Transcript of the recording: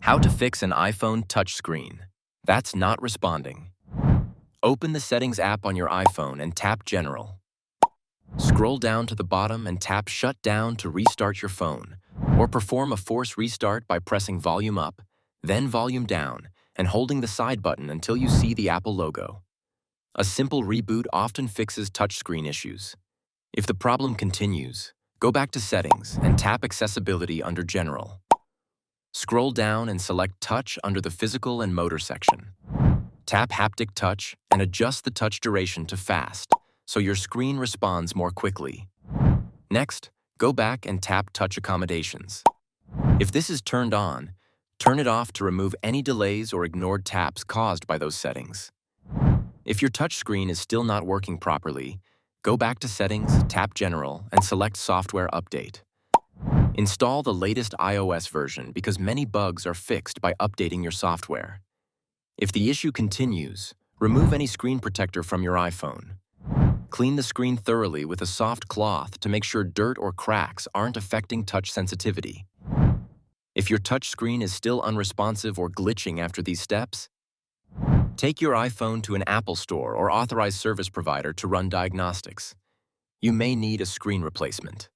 How to fix an iPhone touchscreen that's not responding. Open the Settings app on your iPhone and tap General. Scroll down to the bottom and tap Shut Down to restart your phone, or perform a force restart by pressing Volume up, then Volume down, and holding the side button until you see the Apple logo. A simple reboot often fixes touchscreen issues. If the problem continues, go back to Settings and tap Accessibility under General. Scroll down and select Touch under the Physical and Motor section. Tap Haptic Touch and adjust the touch duration to fast, so your screen responds more quickly. Next, go back and tap Touch Accommodations. If this is turned on, turn it off to remove any delays or ignored taps caused by those settings. If your touchscreen is still not working properly, go back to Settings, tap General, and select Software Update. Install the latest iOS version because many bugs are fixed by updating your software. If the issue continues, remove any screen protector from your iPhone. Clean the screen thoroughly with a soft cloth to make sure dirt or cracks aren't affecting touch sensitivity. If your touch screen is still unresponsive or glitching after these steps, take your iPhone to an Apple store or authorized service provider to run diagnostics. You may need a screen replacement.